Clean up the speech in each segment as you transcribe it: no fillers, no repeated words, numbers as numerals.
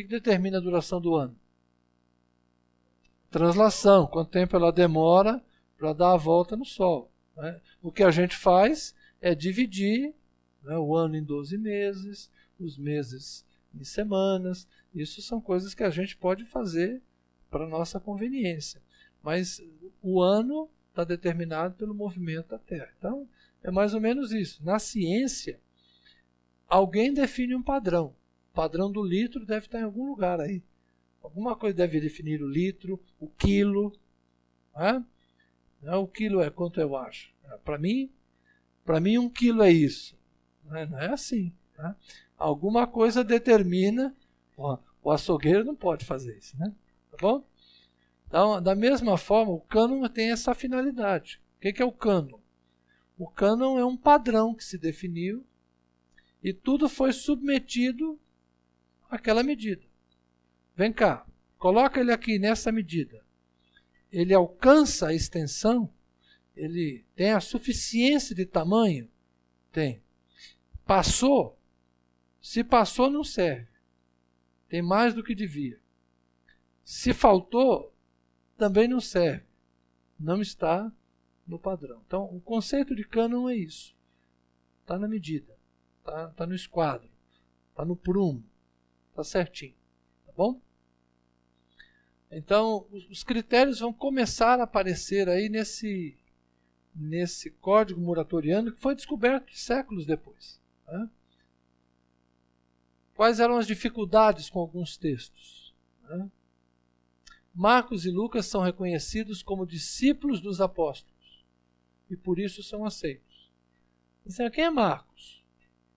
que determina a duração do ano? Translação, quanto tempo ela demora para dar a volta no Sol. Né? O que a gente faz é dividir, né, o ano em 12 meses, os meses em semanas. Isso são coisas que a gente pode fazer para nossa conveniência. Mas o ano está determinado pelo movimento da Terra. Então, é mais ou menos isso. Na ciência, alguém define um padrão. O padrão do litro deve estar em algum lugar aí. Alguma coisa deve definir o litro, o quilo. Né? O quilo é quanto eu acho. Para mim 1 quilo é isso. Não é assim. Né? Alguma coisa determina. O açougueiro não pode fazer isso. Né? Tá bom? Então, da mesma forma, o cânon tem essa finalidade. O que é o cânon? O cânon é um padrão que se definiu e tudo foi submetido àquela medida. Vem cá, coloca ele aqui nessa medida. Ele alcança a extensão? Ele tem a suficiência de tamanho? Tem. Passou? Se passou, não serve. Tem mais do que devia. Se faltou, também não serve. Não está no padrão. Então, o conceito de cânon é isso. Está na medida. Está no esquadro. Está no prumo. Está certinho. Tá bom? Então, os critérios vão começar a aparecer aí nesse código muratoriano que foi descoberto séculos depois. Né? Quais eram as dificuldades com alguns textos? Né? Marcos e Lucas são reconhecidos como discípulos dos apóstolos e por isso são aceitos. Então, quem é Marcos?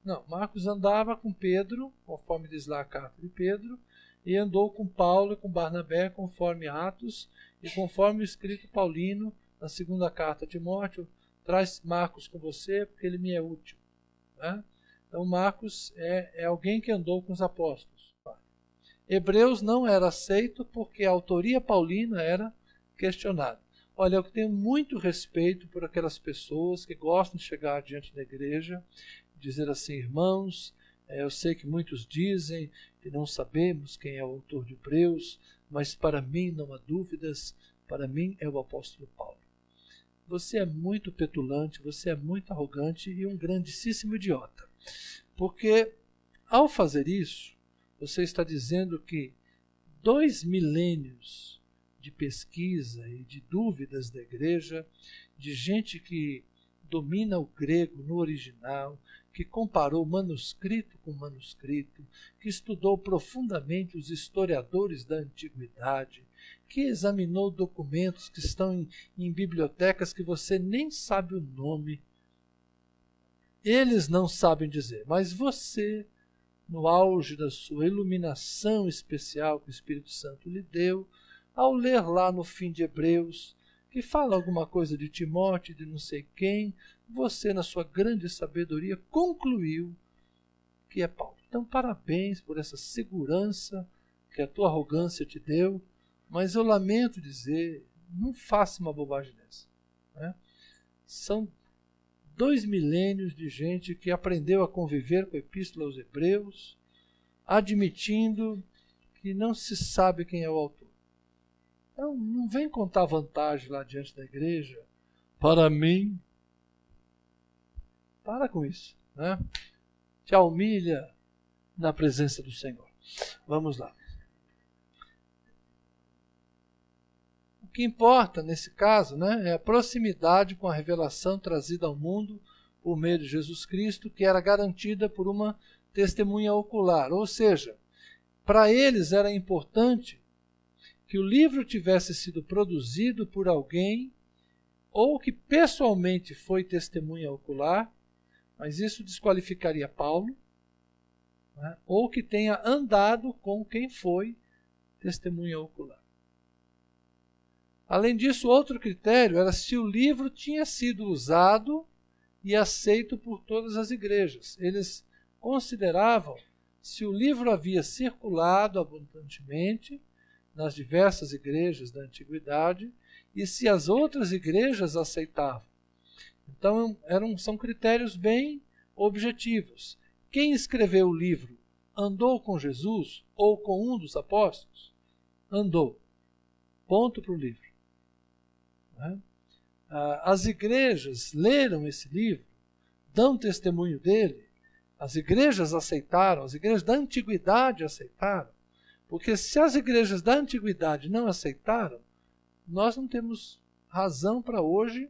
Não, Marcos andava com Pedro, conforme diz lá a carta de Pedro, e andou com Paulo e com Barnabé, conforme Atos, e conforme o escrito paulino, na segunda carta de Timóteo, traz Marcos com você, porque ele me é útil. Né? Então, Marcos é alguém que andou com os apóstolos. Hebreus não era aceito porque a autoria paulina era questionada. Olha, eu tenho muito respeito por aquelas pessoas que gostam de chegar diante da igreja e dizer assim, irmãos, eu sei que muitos dizem que não sabemos quem é o autor de Hebreus, mas para mim não há dúvidas, para mim é o apóstolo Paulo. Você é muito petulante, você é muito arrogante e um grandíssimo idiota. Porque, ao fazer isso, você está dizendo que 2 milênios de pesquisa e de dúvidas da igreja, de gente que domina o grego no original, que comparou manuscrito com manuscrito, que estudou profundamente os historiadores da antiguidade, que examinou documentos que estão em bibliotecas que você nem sabe o nome. Eles não sabem dizer, mas você, no auge da sua iluminação especial que o Espírito Santo lhe deu, ao ler lá no fim de Hebreus, que fala alguma coisa de Timóteo, de não sei quem, você, na sua grande sabedoria, concluiu que é Paulo. Então, parabéns por essa segurança que a tua arrogância te deu, mas eu lamento dizer, não faça uma bobagem dessa. Né? São 2 milênios de gente que aprendeu a conviver com a Epístola aos Hebreus, admitindo que não se sabe quem é o autor. Então, não vem contar vantagem lá diante da igreja. Para mim, para com isso. Né? Te humilha na presença do Senhor. Vamos lá. O que importa nesse caso, né, é a proximidade com a revelação trazida ao mundo por meio de Jesus Cristo, que era garantida por uma testemunha ocular. Ou seja, para eles era importante que o livro tivesse sido produzido por alguém ou que pessoalmente foi testemunha ocular, mas isso desqualificaria Paulo, né, ou que tenha andado com quem foi testemunha ocular. Além disso, outro critério era se o livro tinha sido usado e aceito por todas as igrejas. Eles consideravam se o livro havia circulado abundantemente nas diversas igrejas da antiguidade e se as outras igrejas aceitavam. Então, são critérios bem objetivos. Quem escreveu o livro andou com Jesus ou com um dos apóstolos? Andou. Ponto para o livro. Né? As igrejas leram esse livro, dão testemunho dele, as igrejas aceitaram, as igrejas da antiguidade aceitaram, porque se as igrejas da antiguidade não aceitaram, nós não temos razão para hoje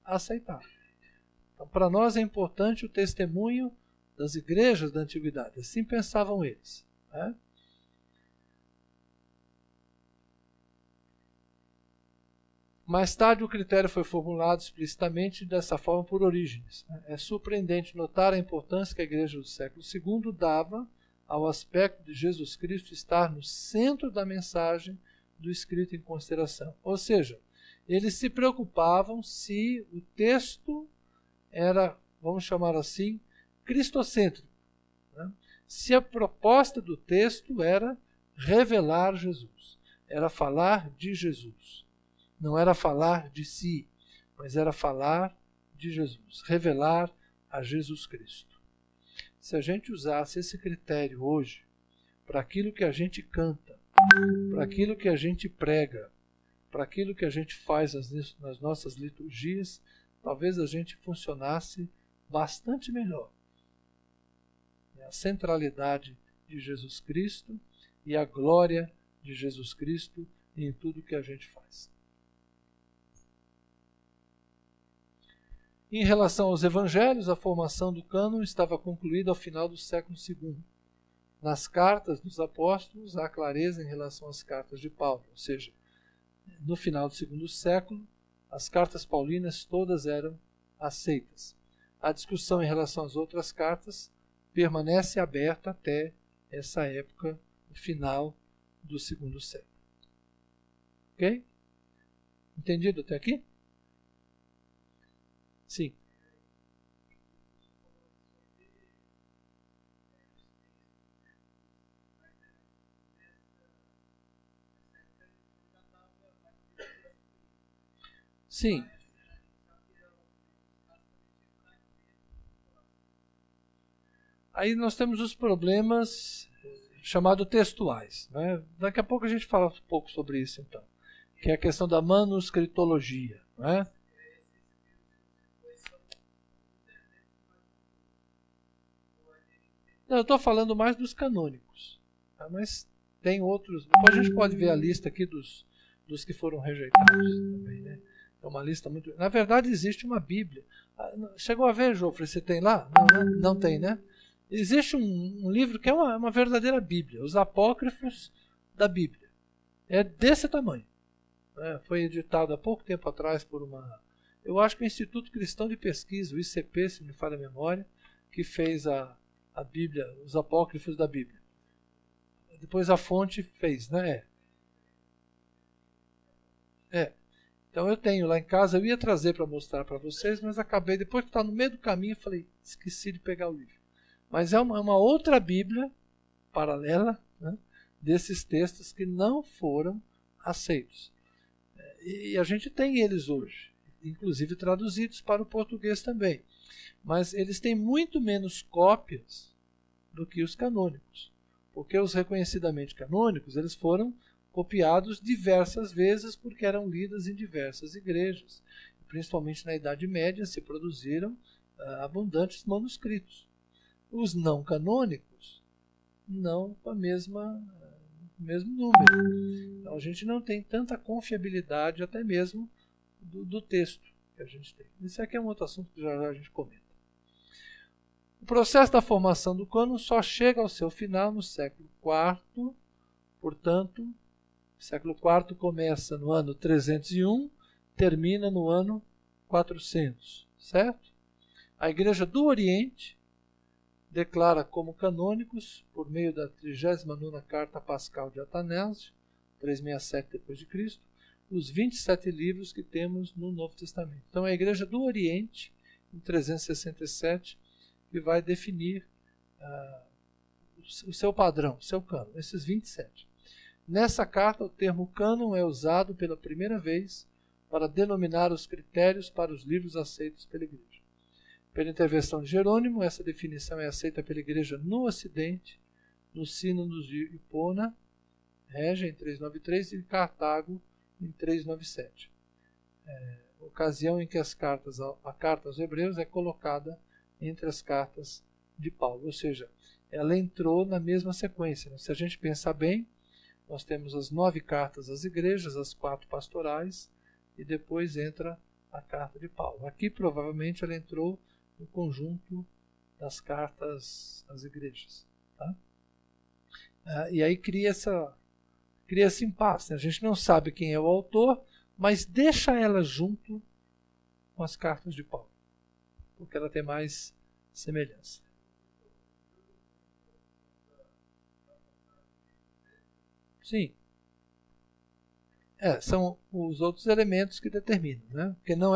aceitar. Então, para nós é importante o testemunho das igrejas da antiguidade, assim pensavam eles. Né? Mais tarde, o critério foi formulado explicitamente dessa forma por Orígenes. É surpreendente notar a importância que a Igreja do século II dava ao aspecto de Jesus Cristo estar no centro da mensagem do escrito em consideração. Ou seja, eles se preocupavam se o texto era, vamos chamar assim, cristocêntrico. Né? Se a proposta do texto era revelar Jesus, era falar de Jesus. Não era falar de si, mas era falar de Jesus, revelar a Jesus Cristo. Se a gente usasse esse critério hoje para aquilo que a gente canta, para aquilo que a gente prega, para aquilo que a gente faz nas nossas liturgias, talvez a gente funcionasse bastante melhor. A centralidade de Jesus Cristo e a glória de Jesus Cristo em tudo que a gente faz. Em relação aos evangelhos, a formação do cânon estava concluída ao final do século II. Nas cartas dos apóstolos, há clareza em relação às cartas de Paulo, ou seja, no final do segundo século, as cartas paulinas todas eram aceitas. A discussão em relação às outras cartas permanece aberta até essa época, final do segundo século. Ok? Entendido até aqui? Sim. Sim. Aí nós temos os problemas chamados textuais. Né? Daqui a pouco a gente fala um pouco sobre isso, então. Que é a questão da manuscritologia. Né? Não, eu estou falando mais dos canônicos. Tá? Mas tem outros. Depois a gente pode ver a lista aqui dos que foram rejeitados também. Né? É uma lista muito. Na verdade, existe uma Bíblia. Chegou a ver, Jofre? Você tem lá? Não tem, né? Existe um livro que é uma verdadeira Bíblia, os Apócrifos da Bíblia. É desse tamanho. Foi editado há pouco tempo atrás por eu acho que o Instituto Cristão de Pesquisa, o ICP, se me falha a memória, que fez a Bíblia, os Apócrifos da Bíblia. Depois a fonte fez, né? Então eu tenho lá em casa, eu ia trazer para mostrar para vocês, mas acabei, depois que está no meio do caminho, falei, esqueci de pegar o livro. Mas é uma outra Bíblia paralela, né, desses textos que não foram aceitos. E a gente tem eles hoje, inclusive traduzidos para o português também. Mas eles têm muito menos cópias do que os canônicos. Porque os reconhecidamente canônicos, eles foram copiados diversas vezes porque eram lidos em diversas igrejas. Principalmente na Idade Média se produziram abundantes manuscritos. Os não canônicos, não com o mesmo número. Então a gente não tem tanta confiabilidade até mesmo do texto que a gente tem. Isso aqui é um outro assunto que já a gente comenta. O processo da formação do cânon só chega ao seu final no século IV, portanto, o século IV começa no ano 301, termina no ano 400, certo? A Igreja do Oriente declara como canônicos, por meio da 39ª Carta Pascal de Atanásio, 367 d.C., os 27 livros que temos no Novo Testamento. Então, é a Igreja do Oriente, em 367, que vai definir o seu padrão, o seu cânon, esses 27. Nessa carta, o termo cânon é usado pela primeira vez para denominar os critérios para os livros aceitos pela Igreja. Pela intervenção de Jerônimo, essa definição é aceita pela Igreja no Ocidente nos sínodos de Hipona, Régia, em 393, e Cartago, em 397. Ocasião em que a carta aos Hebreus é colocada entre as cartas de Paulo, ou seja, ela entrou na mesma sequência, né? Se a gente pensar bem, nós temos as 9 cartas às igrejas, as 4 pastorais, e depois entra a carta de Paulo. Aqui provavelmente ela entrou no conjunto das cartas às igrejas. Tá? E aí cria esse impasse, né? A gente não sabe quem é o autor, mas deixa ela junto com as cartas de Paulo, porque ela tem mais semelhança. Sim. São os outros elementos que determinam, né? Porque não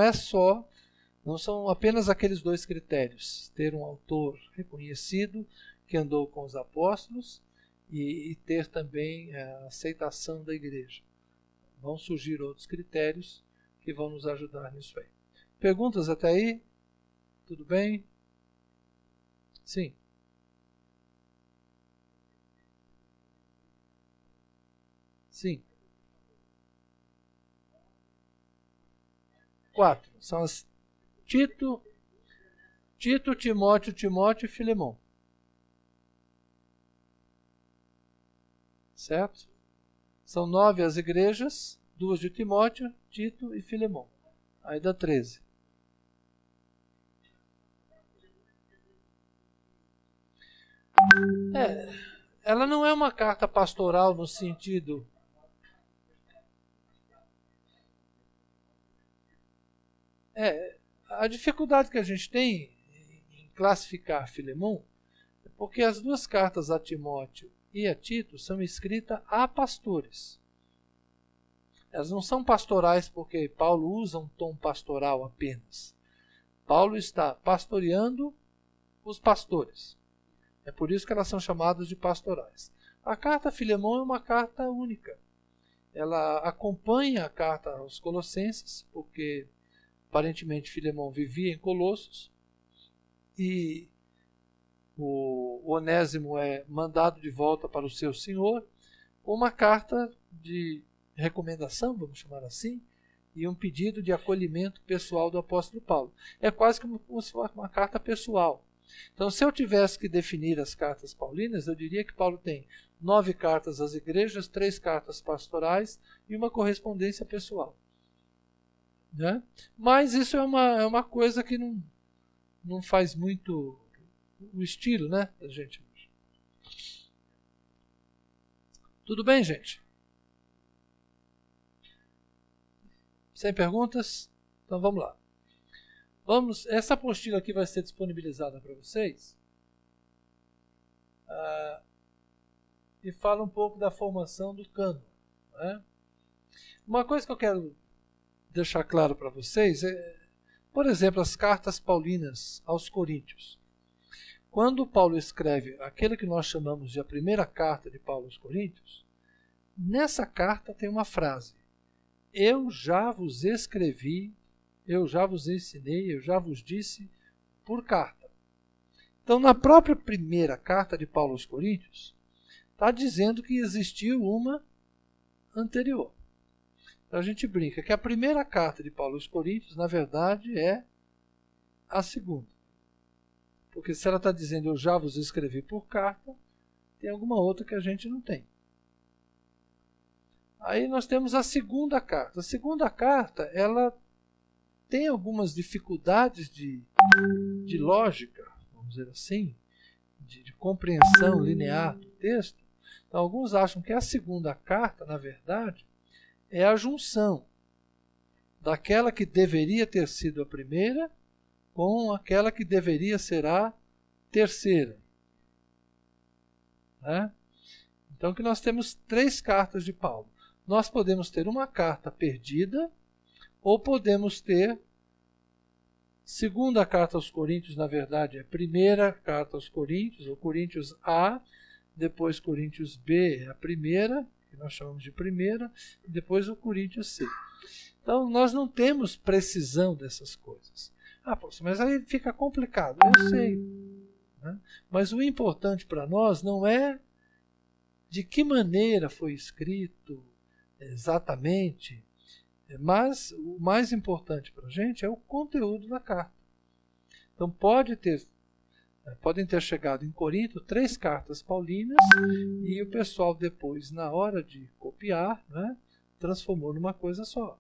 são apenas aqueles 2 critérios: ter um autor reconhecido que andou com os apóstolos e ter também a aceitação da igreja. Vão surgir outros critérios que vão nos ajudar nisso aí. Perguntas até aí? Tudo bem? Sim. Sim. 4. São as Tito, Timóteo e Filemão. Certo? São 9 as igrejas, 2 de Timóteo, Tito e Filemão. Aí dá 13. Ela não é uma carta pastoral no sentido... A dificuldade que a gente tem em classificar Filemão é porque as 2 cartas a Timóteo e a Tito são escritas a pastores. Elas não são pastorais porque Paulo usa um tom pastoral apenas. Paulo está pastoreando os pastores. É por isso que elas são chamadas de pastorais. A carta a Filemão é uma carta única. Ela acompanha a carta aos Colossenses, porque aparentemente Filemão vivia em Colossos, e o Onésimo é mandado de volta para o seu senhor, com uma carta de recomendação, vamos chamar assim, e um pedido de acolhimento pessoal do apóstolo Paulo. É quase como uma carta pessoal. Então, se eu tivesse que definir as cartas paulinas, eu diria que Paulo tem 9 cartas às igrejas, 3 cartas pastorais e uma correspondência pessoal. Né? Mas isso é uma coisa que não faz muito o estilo, né, da gente. Tudo bem, gente? Sem perguntas? Então vamos lá. Essa apostila aqui vai ser disponibilizada para vocês. E fala um pouco da formação do cânon. Né? Uma coisa que eu quero deixar claro para vocês é, por exemplo, as cartas paulinas aos Coríntios. Quando Paulo escreve aquele que nós chamamos de a primeira carta de Paulo aos Coríntios, nessa carta tem uma frase: eu já vos escrevi, eu já vos ensinei, eu já vos disse por carta. Então, na própria primeira carta de Paulo aos Coríntios, está dizendo que existiu uma anterior. Então, a gente brinca que a primeira carta de Paulo aos Coríntios, na verdade, é a segunda. Porque se ela está dizendo eu já vos escrevi por carta, tem alguma outra que a gente não tem. Aí nós temos a segunda carta. A segunda carta, ela tem algumas dificuldades de lógica, vamos dizer assim, de compreensão linear do texto. Então, alguns acham que a segunda carta, na verdade, é a junção daquela que deveria ter sido a primeira com aquela que deveria ser a terceira. Né? Então, que nós temos 3 cartas de Paulo. Nós podemos ter uma carta perdida, ou podemos ter segunda carta aos Coríntios, na verdade, é a primeira carta aos Coríntios, ou Coríntios A, depois Coríntios B, é a primeira, que nós chamamos de primeira, e depois o Coríntios C. Então, nós não temos precisão dessas coisas. Mas aí fica complicado, eu sei. Né? Mas o importante para nós não é de que maneira foi escrito exatamente, mas o mais importante para a gente é o conteúdo da carta. Então podem ter chegado em Corinto 3 cartas paulinas e o pessoal depois, na hora de copiar, né, transformou numa coisa só.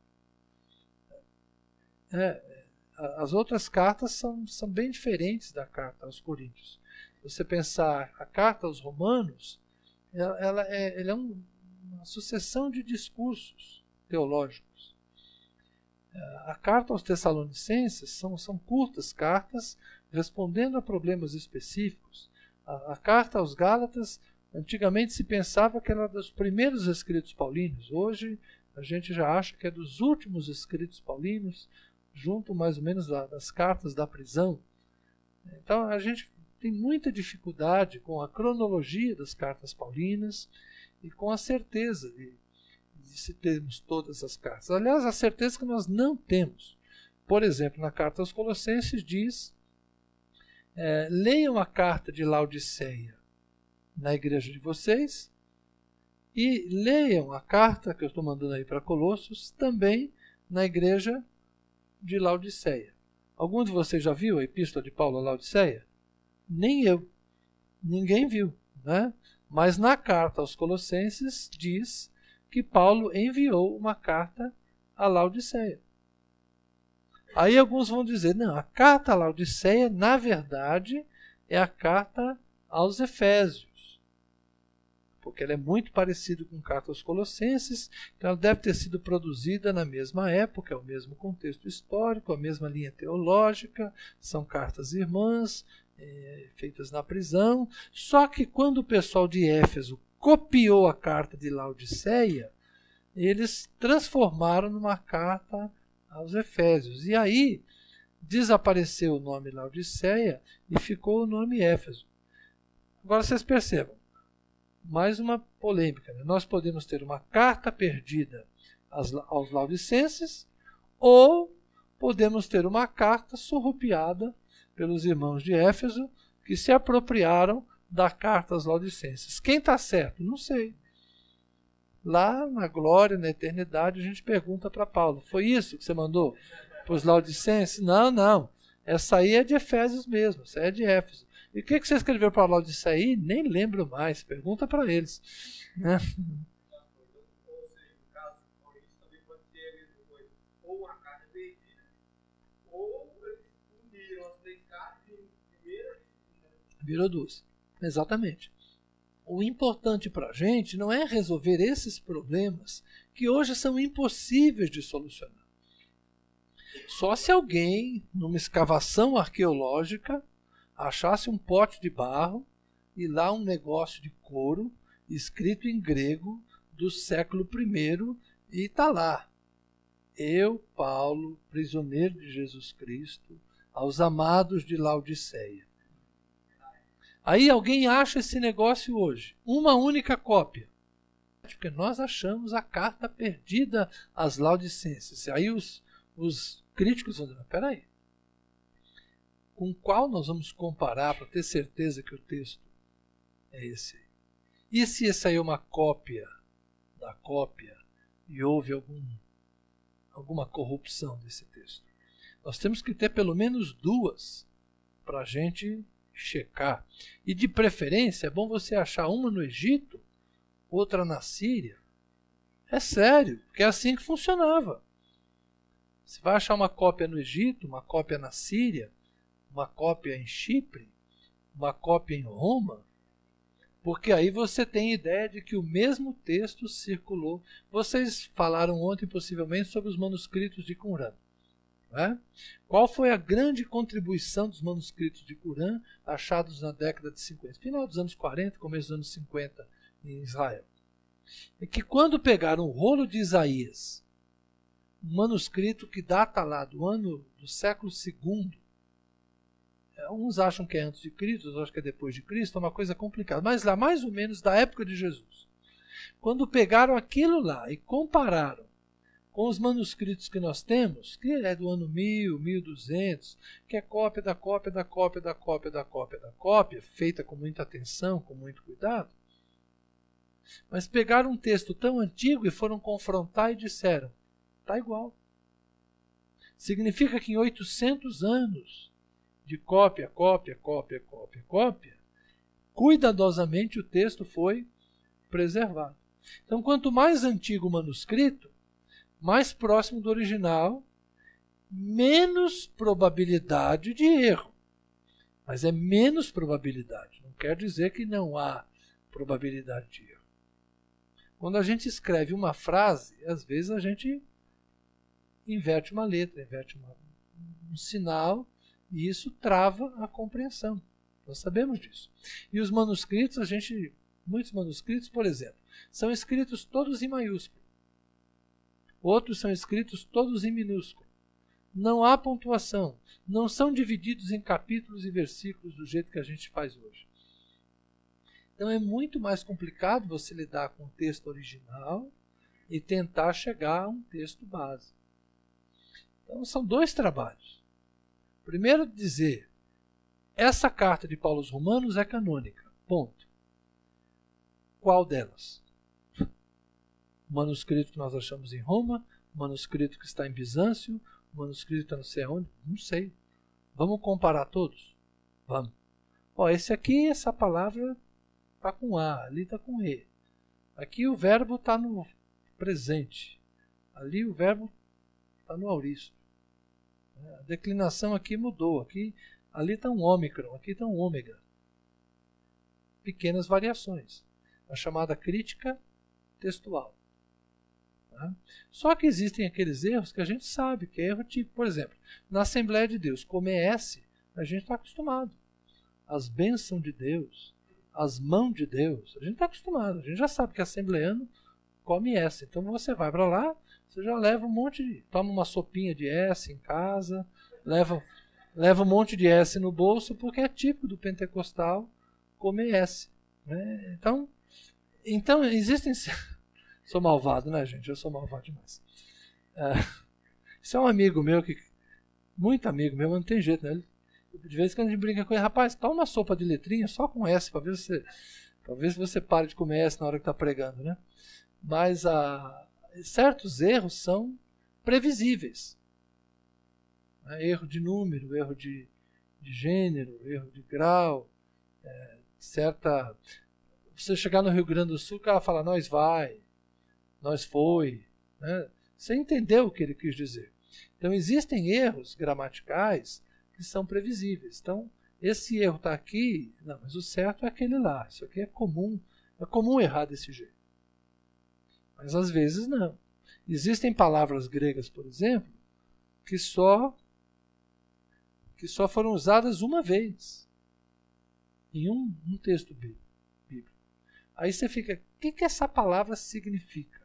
As outras cartas são bem diferentes da carta aos Coríntios. Se você pensar a carta aos Romanos, ela é uma sucessão de discursos teológicos. A carta aos Tessalonicenses são curtas cartas respondendo a problemas específicos. A carta aos Gálatas, antigamente se pensava que era dos primeiros escritos paulinos. Hoje a gente já acha que é dos últimos escritos paulinos, junto mais ou menos das cartas da prisão. Então a gente tem muita dificuldade com a cronologia das cartas paulinas e com a certeza de se termos todas as cartas. Aliás, a certeza que nós não temos. Por exemplo, na carta aos Colossenses diz: leiam a carta de Laodiceia na igreja de vocês e leiam a carta que eu estou mandando aí para Colossos também na igreja de Laodiceia. Algum de vocês já viu a epístola de Paulo a Laodiceia? Nem eu. Ninguém viu, né? Mas na carta aos Colossenses diz que Paulo enviou uma carta a Laodiceia. Aí alguns vão dizer, não, a carta a Laodiceia, na verdade, é a carta aos Efésios. Porque ela é muito parecida com a carta aos Colossenses, então ela deve ter sido produzida na mesma época, é o mesmo contexto histórico, a mesma linha teológica, são cartas irmãs, feitas na prisão. Só que quando o pessoal de Éfeso copiou a carta de Laodiceia, eles transformaram numa carta aos Efésios. E aí desapareceu o nome Laodiceia e ficou o nome Éfeso. Agora vocês percebam, mais uma polêmica, né? Nós podemos ter uma carta perdida aos Laodicenses ou podemos ter uma carta surrupiada pelos irmãos de Éfeso que se apropriaram da carta aos Laodicenses. Quem está certo? Não sei. Lá na glória, na eternidade, a gente pergunta para Paulo: foi isso que você mandou para os Laodicenses? Não, não. Essa aí é de Efésios mesmo, essa aí é de Éfeso. E o que você escreveu para Laodiceia? Nem lembro mais. Pergunta para eles. Né? Ou seja, no caso de Maurício, também pode ter a mesma coisa. Ou uma carta perdida, ou eles uniram as 3 cartas em primeira e segunda. Virou 2. Exatamente. O importante para a gente não é resolver esses problemas que hoje são impossíveis de solucionar. Só se alguém, numa escavação arqueológica, achasse um pote de barro e lá um negócio de couro escrito em grego do século I e está lá: eu, Paulo, prisioneiro de Jesus Cristo, aos amados de Laodiceia. Aí alguém acha esse negócio hoje, uma única cópia, porque nós achamos a carta perdida às Laodicenses. Aí os críticos vão dizer: espera aí, com qual nós vamos comparar para ter certeza que o texto é esse aí? E se essa aí é uma cópia da cópia e houve alguma corrupção desse texto? Nós temos que ter pelo menos 2 para a gente checar. E de preferência é bom você achar uma no Egito, outra na Síria. É sério, porque é assim que funcionava. Você vai achar uma cópia no Egito, uma cópia na Síria, uma cópia em Chipre, uma cópia em Roma, porque aí você tem ideia de que o mesmo texto circulou. Vocês falaram ontem possivelmente sobre os manuscritos de Qumran. Né? Qual foi a grande contribuição dos manuscritos de Qumran achados na década de 50, final dos anos 40, começo dos anos 50 em Israel? É que quando pegaram o rolo de Isaías, um manuscrito que data lá do século II, uns acham que é antes de Cristo, outros acham que é depois de Cristo, é uma coisa complicada, mas lá mais ou menos da época de Jesus. Quando pegaram aquilo lá e compararam com os manuscritos que nós temos, que é do ano 1000, 1200, que é cópia da cópia da cópia da cópia da cópia da cópia, feita com muita atenção, com muito cuidado, Mas pegaram um texto tão antigo e foram confrontar e disseram, está igual. Significa que em 800 anos de cópia, cuidadosamente o texto foi preservado. Então, quanto mais antigo o manuscrito, mais próximo do original, menos probabilidade de erro. Mas é menos probabilidade. Não quer dizer que não há probabilidade de erro. Quando a gente escreve uma frase, às vezes a gente inverte uma letra, inverte um sinal, e isso trava a compreensão. Nós sabemos disso. E os manuscritos, muitos manuscritos, por exemplo, são escritos todos em maiúsculo. Outros são escritos todos em minúsculo. Não há pontuação. Não são divididos em capítulos e versículos do jeito que a gente faz hoje. Então é muito mais complicado você lidar com o texto original e tentar chegar a um texto base. Então são dois trabalhos. Primeiro, dizer, essa carta de Paulo aos Romanos é canônica. Ponto. Qual delas? O manuscrito que nós achamos em Roma, o manuscrito que está em Bizâncio, o manuscrito que está não sei onde? Não sei. Vamos comparar todos? Vamos. Esse aqui, essa palavra está com A, ali está com E. Aqui o verbo está no presente. Ali o verbo está no auristo. A declinação aqui mudou. Ali está um ômicron, aqui está um ômega. Pequenas variações. A chamada crítica textual. Tá? Só que existem aqueles erros que a gente sabe que é erro tipo. Por exemplo, na Assembleia de Deus, comer S, a gente está acostumado. As bênçãos de Deus, as mãos de Deus, a gente está acostumado. A gente já sabe que assembleano come S. Então você vai para lá, você já leva um monte de... Toma uma sopinha de S em casa, leva um monte de S no bolso, porque é típico do pentecostal comer S. Né? Então existem... Sou malvado, né, gente? Eu sou malvado demais. Isso é um amigo meu, muito amigo meu, mas não tem jeito, né? De vez em quando a gente brinca com ele, rapaz, toma uma sopa de letrinha só com S, para ver se você para de comer S na hora que está pregando, né? Mas certos erros são previsíveis. Erro de número, erro de gênero, erro de grau, Você chegar no Rio Grande do Sul, o cara fala, nós vai, nós foi. Né? Você entendeu o que ele quis dizer. Então existem erros gramaticais que são previsíveis. Então, esse erro está aqui, não, mas o certo é aquele lá. Isso aqui é comum errar desse jeito. Mas às vezes não. Existem palavras gregas, por exemplo, que só foram usadas uma vez em um texto bíblico. Aí você fica, o que essa palavra significa?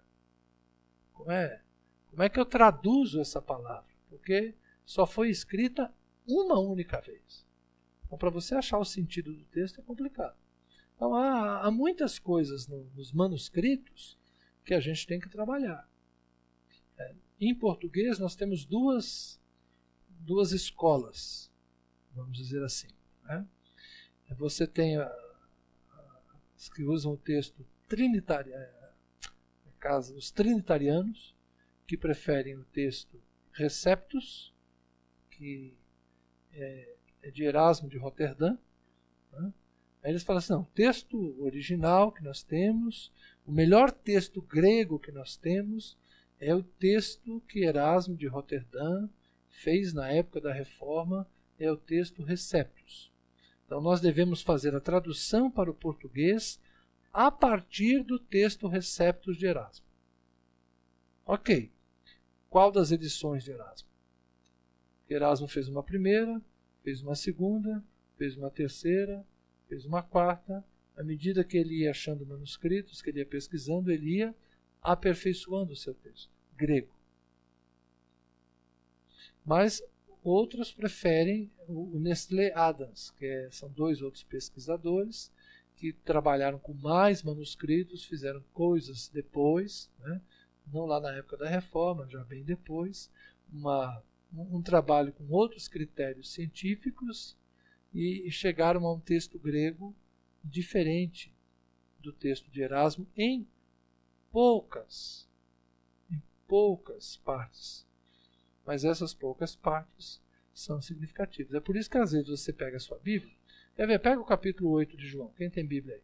Como é que eu traduzo essa palavra? Porque só foi escrita uma única vez. Então, para você achar o sentido do texto é complicado. Então, há muitas coisas nos manuscritos que a gente tem que trabalhar. Em português, nós temos duas escolas, vamos dizer assim. Né? Você tem os que usam o texto os trinitarianos, que preferem o texto receptus, que é de Erasmo de Roterdã. Né? Aí eles falam assim, não, o texto original que nós temos, o melhor texto grego que nós temos é o texto que Erasmo de Roterdã fez na época da Reforma, é o texto receptus. Então nós devemos fazer a tradução para o português a partir do texto receptus de Erasmo. Ok. Qual das edições de Erasmo? Erasmo fez uma primeira, fez uma segunda, fez uma terceira, fez uma quarta. À medida que ele ia achando manuscritos, que ele ia pesquisando, ele ia aperfeiçoando o seu texto grego. Mas outros preferem o Nestlé Adams, que são dois outros pesquisadores que trabalharam com mais manuscritos, fizeram coisas depois, né? Não lá na época da Reforma, já bem depois, um trabalho com outros critérios científicos e chegaram a um texto grego diferente do texto de Erasmo em poucas partes. Mas essas poucas partes são significativas. É por isso que às vezes você pega a sua Bíblia. Quer ver? Pega o capítulo 8 de João. Quem tem Bíblia aí?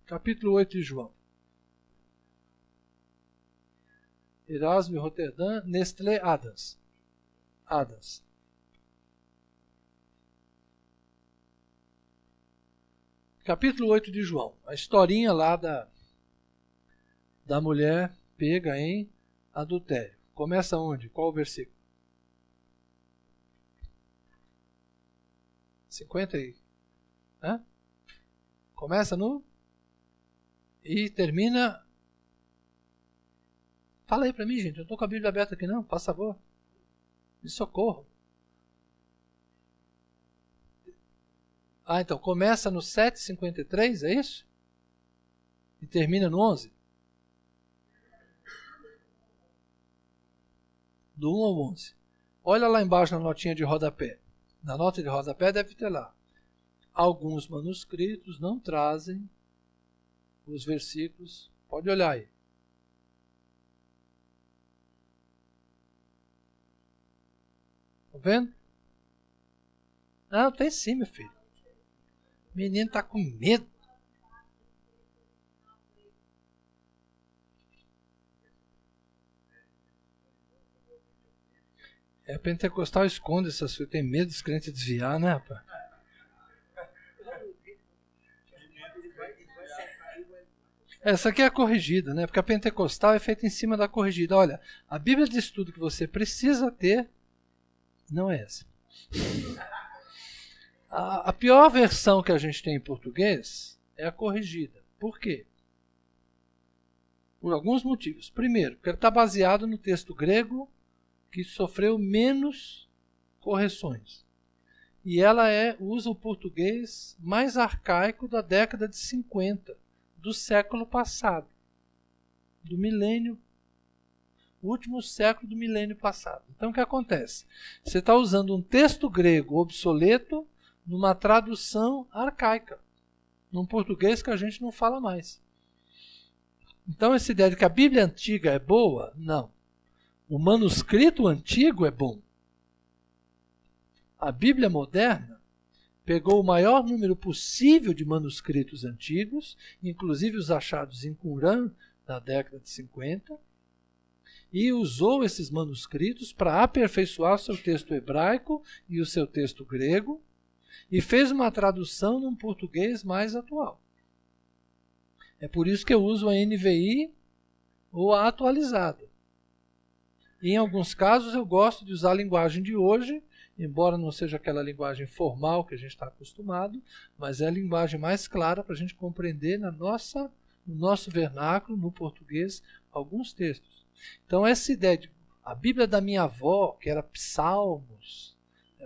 Capítulo 8 de João. Erasmo de Roterdã, Nestlé, Adams. Capítulo 8 de João. A historinha lá da mulher pega em adultério. Começa onde? Qual o versículo? 50 aí. Hã? Começa no... E termina... Fala aí pra mim, gente. Eu não tô com a Bíblia aberta aqui não. Por favor. Me socorro. Então. Começa no 7:53, é isso? E termina no 11? Do 1 ao 11. Olha lá embaixo na notinha de rodapé. Na nota de rodapé deve ter lá. Alguns manuscritos não trazem os versículos. Pode olhar aí. Tá vendo? Não, tem sim, meu filho. O menino tá com medo. É, pentecostal esconde essas coisas. Tem medo dos crentes desviar, né, rapaz? Essa aqui é a corrigida, né? Porque a pentecostal é feita em cima da corrigida. Olha, a Bíblia de estudo que você precisa ter não é essa. A pior versão que a gente tem em português é a corrigida. Por quê? Por alguns motivos. Primeiro, porque ele está baseado no texto grego que sofreu menos correções. E ela usa o português mais arcaico da década de 50, do século passado, do milênio, último século do milênio passado. Então o que acontece? Você está usando um texto grego obsoleto numa tradução arcaica, num português que a gente não fala mais. Então essa ideia de que a Bíblia antiga é boa, não. O manuscrito antigo é bom. A Bíblia moderna pegou o maior número possível de manuscritos antigos, inclusive os achados em Qumran, na década de 50, e usou esses manuscritos para aperfeiçoar o seu texto hebraico e o seu texto grego, e fez uma tradução num português mais atual. É por isso que eu uso a NVI ou a atualizada. E em alguns casos eu gosto de usar a linguagem de hoje, embora não seja aquela linguagem formal que a gente está acostumado, mas é a linguagem mais clara para a gente compreender no nosso vernáculo, no português, alguns textos. Então essa ideia de a Bíblia da minha avó, que era Psalmos,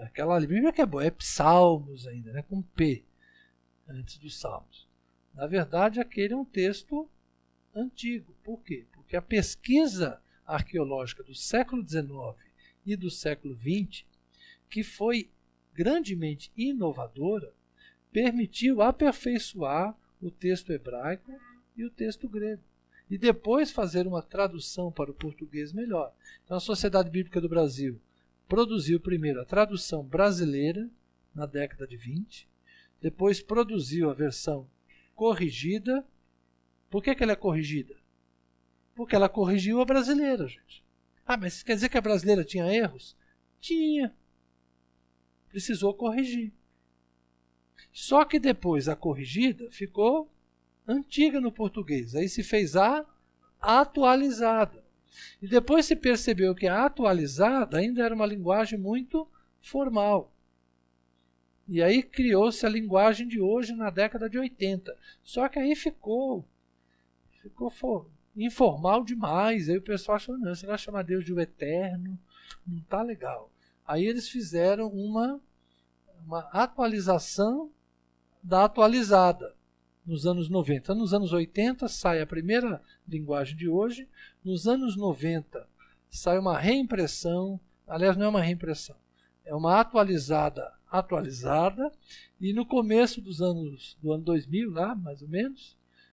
aquela Bíblia que é boa, é Psalmos ainda, né, com P, antes dos Salmos. Na verdade, aquele é um texto antigo. Por quê? Porque a pesquisa arqueológica do século XIX e do século XX, que foi grandemente inovadora, permitiu aperfeiçoar o texto hebraico e o texto grego. E depois fazer uma tradução para o português melhor. Então a Sociedade Bíblica do Brasil produziu primeiro a tradução brasileira, na década de 20, depois produziu a versão corrigida. Por que ela é corrigida? Porque ela corrigiu a brasileira, gente. Mas isso quer dizer que a brasileira tinha erros? Tinha. Precisou corrigir. Só que depois a corrigida ficou antiga no português. Aí se fez a atualizada. E depois se percebeu que a atualizada ainda era uma linguagem muito formal. E aí criou-se a linguagem de hoje na década de 80. Só que aí ficou informal demais. Aí o pessoal achou, não, você vai chamar Deus de o Eterno, não está legal. Aí eles fizeram uma atualização da atualizada nos anos 90. Nos anos 80 sai a primeira linguagem de hoje. Nos anos 90 sai uma reimpressão. Aliás, não é uma reimpressão. é uma atualizada, e no começo do ano 2000, lá, mais ou menos,